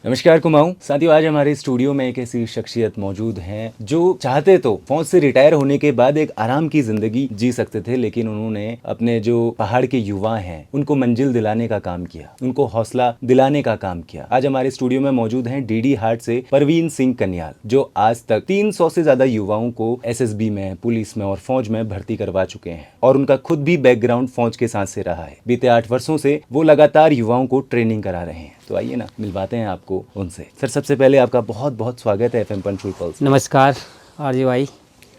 नमस्कार कुमाऊं साथियों, आज हमारे स्टूडियो में एक ऐसी शख्सियत मौजूद हैं जो चाहते तो फौज से रिटायर होने के बाद एक आराम की जिंदगी जी सकते थे, लेकिन उन्होंने अपने जो पहाड़ के युवा हैं उनको मंजिल दिलाने का काम किया, उनको हौसला दिलाने का काम किया। आज हमारे स्टूडियो में मौजूद हैं डीडी हार्ट से परवीन सिंह कन्याल, जो आज तक 300 से ज्यादा युवाओं को एसएसबी में, पुलिस में और फौज में भर्ती करवा चुके हैं और उनका खुद भी बैकग्राउंड फौज के साथ से रहा है। बीते 8 वर्षों से वो लगातार युवाओं को ट्रेनिंग करा रहे हैं। तो आइए ना मिलवाते हैं आपको उनसे। सर, सबसे पहले आपका बहुत बहुत स्वागत है FM पंचकुला पल्स। नमस्कार आरजी भाई।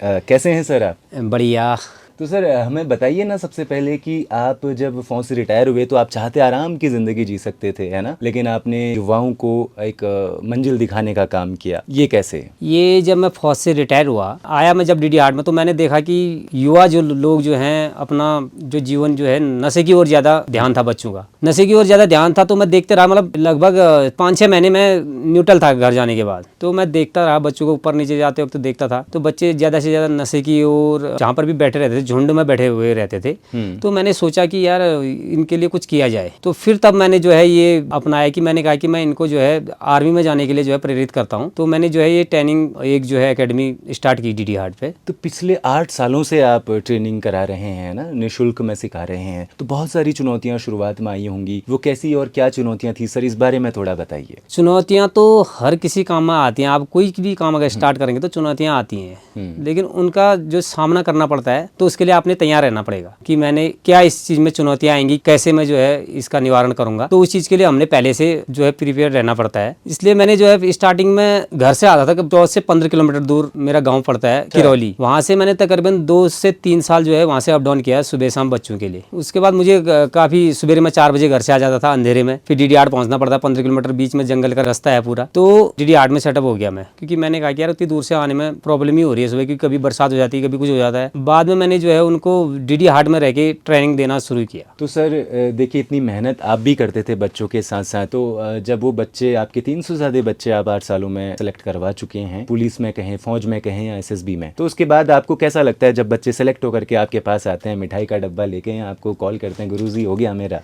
कैसे हैं सर आप? बढ़िया। तो सर हमें बताइए ना सबसे पहले कि आप जब फौज से रिटायर हुए तो आप चाहते आराम की ज़िंदगी जी सकते थे, है ना, लेकिन आपने युवाओं को एक मंजिल दिखाने का काम किया, ये कैसे? ये जब मैं फौज से रिटायर हुआ, आया मैं जब डीडी हार्ट में, तो मैंने देखा कि युवा जो लोग जो हैं अपना जो जीवन जो है नशे की ओर ज़्यादा ध्यान था, बच्चों का नशे की ओर ज़्यादा ध्यान था। तो मैं देखते रहा, मतलब लगभग 5-6 महीने में न्यूट्रल था घर जाने के बाद। तो मैं देखता रहा बच्चों को ऊपर नीचे जाते वक्त देखता था, तो बच्चे ज़्यादा से ज़्यादा नशे की ओर, जहाँ पर भी बैठे रहते थे झुंड में बैठे हुए रहते थे। तो मैंने सोचा कि यार इनके लिए कुछ किया जाए। तो फिर तब मैंने जो है ये अपनाया कि मैंने कहा कि मैं इनको जो है आर्मी में जाने के लिए जो है प्रेरित करता हूँ। तो मैंने जो है ये ट्रेनिंग एक जो है एकेडमी स्टार्ट की डीडी हार्ट पे। तो पिछले 8 सालों से आप ट्रेनिंग करा रहे हैं ना, निःशुल्क में सिखा रहे हैं, तो बहुत सारी चुनौतियां शुरुआत में आई होंगी, वो कैसी और क्या चुनौतियां थी सर, इस बारे में थोड़ा बताइए। चुनौतियां तो हर किसी काम में आती हैं। आप कोई भी काम अगर स्टार्ट करेंगे तो चुनौतियां आती हैं, लेकिन उनका जो सामना करना पड़ता है, तो उसके लिए आपने तैयार रहना पड़ेगा कि मैंने क्या इस चीज में चुनौतियां आएंगी, कैसे मैं जो है इसका निवारण करूंगा। तो उस चीज के लिए हमने पहले से जो है प्रिपेयर रहना पड़ता है। इसलिए मैंने जो है स्टार्टिंग में घर से आता था, 14 से 15 किलोमीटर दूर मेरा गाँव पड़ता है किरौली। वहाँ से मैंने तकरीबन 2 से 3 साल जो है वहाँ से अप डाउन किया सुबह शाम बच्चों के लिए। उसके बाद मुझे काफी सुबह में 4 बजे घर से आ जाता था अंधेरे में, फिर डीडी हार्ट पहुंचना पड़ता, 15 किलोमीटर बीच में जंगल का रास्ता है पूरा। तो डीडी हार्ट में सेटअप हो गया मैं, क्योंकि मैंने कहा कि यार इतनी दूर से आने में प्रॉब्लम ही हो रही है सुबह, क्योंकि कभी बरसात हो जाती है, कभी कुछ हो जाता है। बाद में मैंने जो है उनको डीडी हार्ट में रह के ट्रेनिंग देना शुरू किया। तो सर देखिए, इतनी मेहनत आप भी करते थे बच्चों के साथ साथ, तो जब वो बच्चे आपके 300 से ज्यादा बच्चे आप 8 सालों में सेलेक्ट करवा चुके हैं, पुलिस में कहें, फौज में कहें या एसएसबी में, तो उसके बाद आपको कैसा लगता है जब बच्चे सेलेक्ट होकर के आपके पास आते हैं, मिठाई का डब्बा लेके आपको कॉल करते हैं, गुरुजी हो गया मेरा?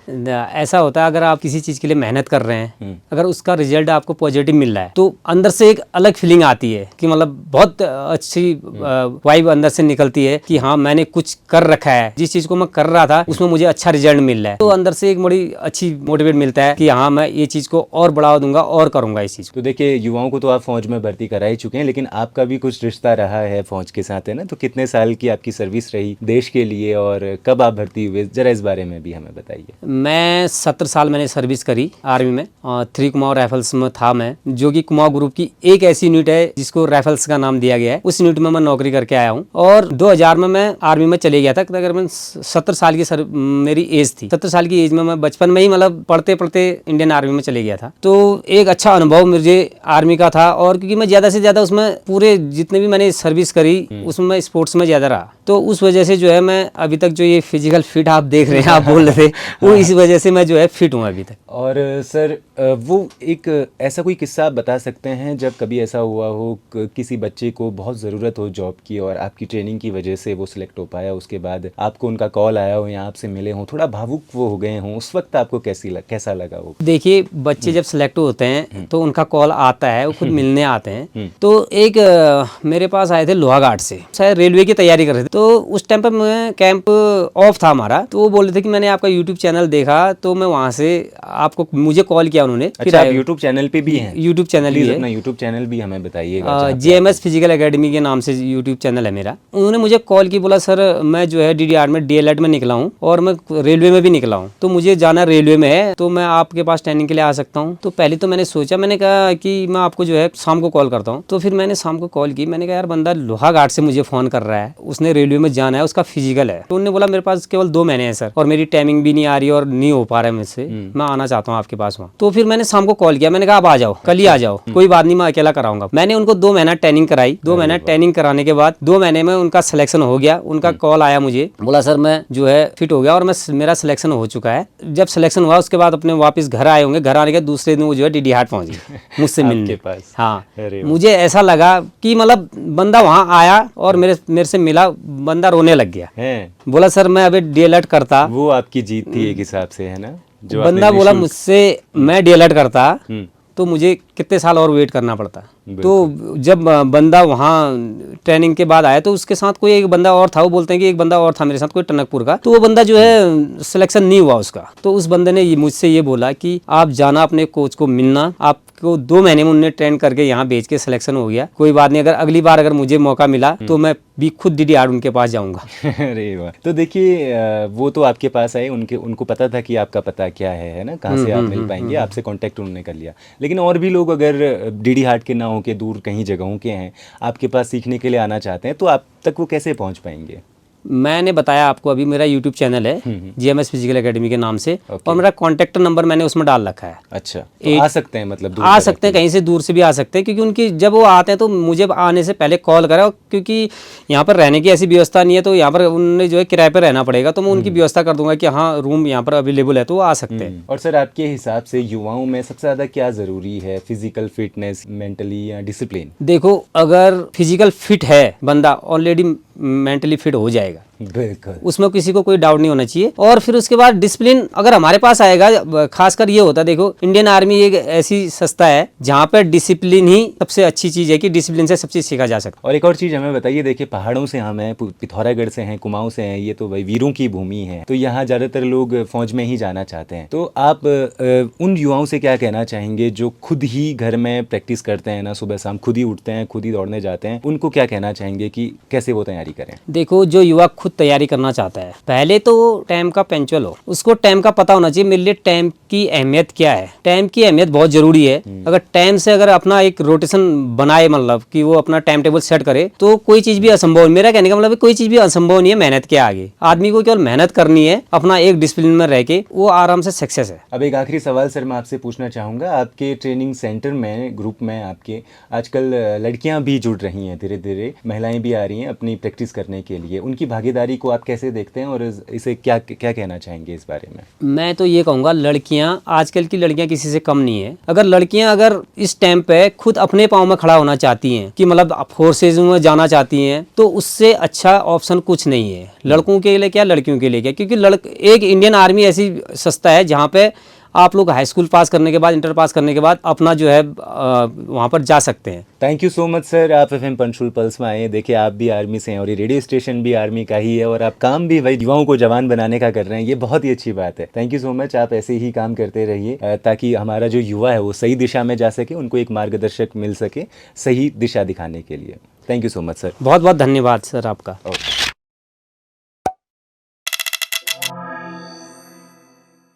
ऐसा होता है, अगर आप किसी चीज के लिए मेहनत कर रहे हैं, अगर उसका रिजल्ट आपको पॉजिटिव मिल रहा है, तो अंदर से एक अलग फीलिंग आती है कि मतलब बहुत अच्छी वाइब अंदर से निकलती है कि हाँ मैंने कुछ कर रखा है, जिस चीज को मैं कर रहा था उसमें मुझे अच्छा रिजल्ट मिल रहा है। तो अंदर से एक बड़ी अच्छी मोटिवेट मिलता है कि हाँ मैं ये चीज को और बढ़ावा दूंगा और करूंगा इस चीज को। तो देखिए, युवाओं को तो आप फौज में भर्ती करा ही चुके हैं, लेकिन आपका भी कुछ रिश्ता रहा है फौज के साथ, है ना? तो कितने साल की आपकी सर्विस रही देश के लिए और कब आप भर्ती हुए, जरा इस बारे में भी हमें बताइए। मैं 17 साल मैंने सर्विस करी आर्मी में, 3 कुमाऊं राइफल्स में था मैं, जो कि कुमाऊं ग्रुप की एक ऐसी यूनिट है जिसको राइफल्स का नाम दिया गया है। उस यूनिट में मैं नौकरी करके आया हूँ और 2000 में मैं आर्मी में चले गया था। तकरीबन 70 साल की मेरी एज थी। 70 साल की एज में मैं बचपन में ही मतलब पढ़ते पढ़ते इंडियन आर्मी में चले गया था। तो एक अच्छा अनुभव मुझे आर्मी का था, और क्योंकि मैं ज्यादा से ज्यादा उसमें पूरे जितने भी मैंने सर्विस करी उसमें स्पोर्ट्स में ज्यादा रहा, तो उस वजह से जो है मैं अभी तक जो ये फिजिकल फिट आप देख रहे हैं, आप बोल रहे थे, वो इस वजह से मैं जो है फिट हूँ अभी तक। और सर वो एक ऐसा कोई किस्सा आप बता सकते हैं जब कभी ऐसा हुआ हो किसी बच्चे को बहुत ज़रूरत हो जॉब की और आपकी ट्रेनिंग की वजह से वो सिलेक्ट हो पाया, उसके बाद आपको उनका कॉल आया हो या आपसे मिले हों, थोड़ा भावुक वो हो गए हों, उस वक्त आपको कैसा लगा वो? देखिए, बच्चे जब सिलेक्ट होते हैं तो उनका कॉल आता है, वो खुद मिलने आते हैं। तो एक मेरे पास आए थे लोहाघाट से, शायद रेलवे की तैयारी कर रहे थे। तो उस टाइम पर मैं कैंप ऑफ था हमारा, तो वो बोल रहे थे कि मैंने आपका यूट्यूब चैनल देखा, तो मैं वहाँ से आपको, मुझे कॉल किया उन्होंने। अच्छा, आप यूट्यूब चैनल पे भी हैं? यूट्यूब चैनल भी है, अपना यूट्यूब चैनल भी हमें बताइएगा। JMS फिजिकल एकेडमी के नाम से यूट्यूब चैनल है मेरा। उन्होंने मुझे कॉल की, बोला सर मैं जो है डीडी हार्ट में DLED में निकला हूँ और मैं रेलवे में भी निकला हूँ, तो मुझे जाना रेलवे में है, तो मैं आपके पास ट्रेनिंग के लिए आ सकता हूँ। तो पहले तो मैंने सोचा, मैंने कहा कि मैं आपको जो है शाम को कॉल करता हूँ। तो फिर मैंने शाम को कॉल की, मैंने कहा यार बंदा लोहाघाट से मुझे फोन कर रहा है, उसने रेलवे में जाना है, उसका फिजिकल है। तो उन्होंने बोला मेरे पास केवल 2 महीने हैं सर, और मेरी टाइमिंग भी नहीं आ रही और नहीं हो पा रहा है मुझसे, मैं आना चाहता हूँ आपके पास वहाँ। तो फिर मैंने शाम को कॉल किया, मैंने कहा आप आ जाओ, कल ही आ जाओ, कोई बात नहीं, मैं अकेला कराऊंगा। मैंने उनको 2 महीना ट्रेनिंग कराई। 2 महीना ट्रेनिंग कराने के बाद 2 महीने में उनका सिलेक्शन हो गया। उनका कॉल आया मुझे, बोला सर मैं जो है फिट हो गया और मेरा सिलेक्शन हो चुका है। जब सिलेक्शन हुआ उसके बाद अपने वापस घर आए होंगे, घर आने के दूसरे दिन वो जो है डीडी हार्ट पहुंच गए मुझसे मिलने। हाँ, मुझे ऐसा लगा कि मतलब बंदा वहाँ आया और मेरे से मिला, बंदा रोने लग गया, बोला सर मैं अभी DLED करता। वो आपकी जीत थी एक हिसाब से, है ना? जो बंदा बोला मुझसे मैं DLED करता तो मुझे कितने साल और वेट करना पड़ता। तो जब बंदा वहाँ ट्रेनिंग के बाद आया तो उसके साथ कोई एक बंदा और था, वो बोलते हैं कि एक बंदा और था मेरे साथ कोई टनकपुर का, तो वो बंदा जो है सिलेक्शन नहीं हुआ उसका। तो उस बंदे ने मुझसे ये बोला कि आप जाना अपने कोच को मिलना, आपको 2 महीने में उन्होंने ट्रेन करके यहाँ भेज के सिलेक्शन हो गया, कोई बात नहीं, अगर अगली बार अगर मुझे मौका मिला तो मैं भी खुद डीडीआर उनके पास जाऊंगा। अरे वाह। तो देखिए वो तो आपके पास आए, उनको पता था कि आपका पता क्या है ना, कहाँ से आप मिल पाएंगे, आपसे कांटेक्ट उन्होंने कर लिया। लेकिन और भी लोग अगर डीडी हार्ट के ना हो के दूर कहीं जगहों के हैं, आपके पास सीखने के लिए आना चाहते हैं, तो आप तक वो कैसे पहुंच पाएंगे? मैंने बताया आपको, अभी मेरा यूट्यूब चैनल है GMS फिजिकल एकेडमी के नाम से, और मेरा कॉन्टैक्ट नंबर मैंने उसमें डाल रखा है। अच्छा, तो आ सकते हैं, मतलब दूर आ सकते हैं, कहीं से दूर से भी आ सकते हैं, क्योंकि उनकी जब वो आते हैं तो मुझे आने से पहले कॉल करा, क्योंकि यहाँ पर रहने की ऐसी व्यवस्था नहीं है, तो यहाँ पर उन्हें जो है किराए पर रहना पड़ेगा, तो मैं उनकी व्यवस्था कर दूंगा कि हाँ रूम यहाँ पर अवेलेबल है, तो वो आ सकते हैं। और सर आपके हिसाब से युवाओं में सबसे ज़्यादा क्या ज़रूरी है, फिजिकल फिटनेस, मेंटली या डिसिप्लिन? देखो, अगर फिजिकल फिट है बंदा, ऑलरेडी मेंटली फिट हो जाएगा, बिल्कुल, उसमें किसी को कोई डाउट नहीं होना चाहिए। और फिर उसके बाद डिसिप्लिन अगर हमारे पास आएगा, खासकर ये होता है, देखो इंडियन आर्मी एक ऐसी संस्था है जहाँ पर डिसिप्लिन ही सबसे अच्छी चीज़ है, कि डिसिप्लिन से सब चीज़ सीखा जा सकता है। और एक और चीज़ हमें बताइए, देखिए पहाड़ों से हम हैं, पिथौरागढ़ से हैं, कुमाऊं से हैं, ये तो भाई वीरों की भूमि है, तो यहाँ ज़्यादातर लोग फौज में ही जाना चाहते हैं। तो आप उन युवाओं से क्या कहना चाहेंगे जो खुद ही घर में प्रैक्टिस करते हैं ना, सुबह शाम खुद ही उठते हैं, खुद ही दौड़ने जाते हैं, उनको क्या कहना चाहेंगे कि कैसे वो तैयारी करें? देखो, जो युवा खुद तैयारी करना चाहता है, पहले तो टाइम का पंचुअल हो, उसको टाइम का पता होना चाहिए, मेरे लिए टाइम की अहमियत क्या है। टाइम की अहमियत बहुत जरूरी है। अगर टाइम से अगर अपना एक रोटेशन बनाए, मतलब कि वो अपना टाइम टेबल सेट करे, तो कोई चीज भी असंभव, मेरा कहने का मतलब है कोई चीज भी असंभव नहीं है मेहनत के आगे। आदमी को केवल मेहनत करनी है, अपना एक डिसिप्लिन में रह के, वो आराम से सक्सेस है। अब एक आखिरी सवाल सर मैं आपसे पूछना चाहूँगा, आपके ट्रेनिंग सेंटर में, ग्रुप में आपके आजकल लड़कियाँ भी जुड़ रही हैं, धीरे धीरे महिलाएं भी आ रही हैं अपनी प्रैक्टिस करने के लिए, उनकी भागीदारी को आप कैसे देखते हैं और इसे क्या क्या कहना चाहेंगे इस बारे में? मैं तो ये कहूँगा, लड़कियाँ, आजकल की लड़कियाँ किसी से कम नहीं है। अगर लड़कियाँ अगर इस टाइम पे खुद अपने पाँव में खड़ा होना चाहती हैं, कि मतलब फोर्सेज में जाना चाहती हैं, तो उससे अच्छा ऑप्शन कुछ नहीं है। लड़कों के लिए क्या, लड़कियों के लिए क्या, क्योंकि एक इंडियन आर्मी ऐसी संस्था है जहाँ पे आप लोग हाई स्कूल पास करने के बाद, इंटर पास करने के बाद अपना जो है वहाँ पर जा सकते हैं। Thank you so much sir, आप FM पंचकुल पल्स में आए। देखिए आप भी आर्मी से हैं और ये रेडियो स्टेशन भी आर्मी का ही है, और आप काम भी भाई युवाओं को जवान बनाने का कर रहे हैं, ये बहुत ही अच्छी बात है। थैंक यू सो मच, आप ऐसे ही काम करते रहिए ताकि हमारा जो युवा है वो सही दिशा में जा सके, उनको एक मार्गदर्शक मिल सके सही दिशा दिखाने के लिए। Thank you so much sir. बहुत बहुत धन्यवाद सर आपका। ओके।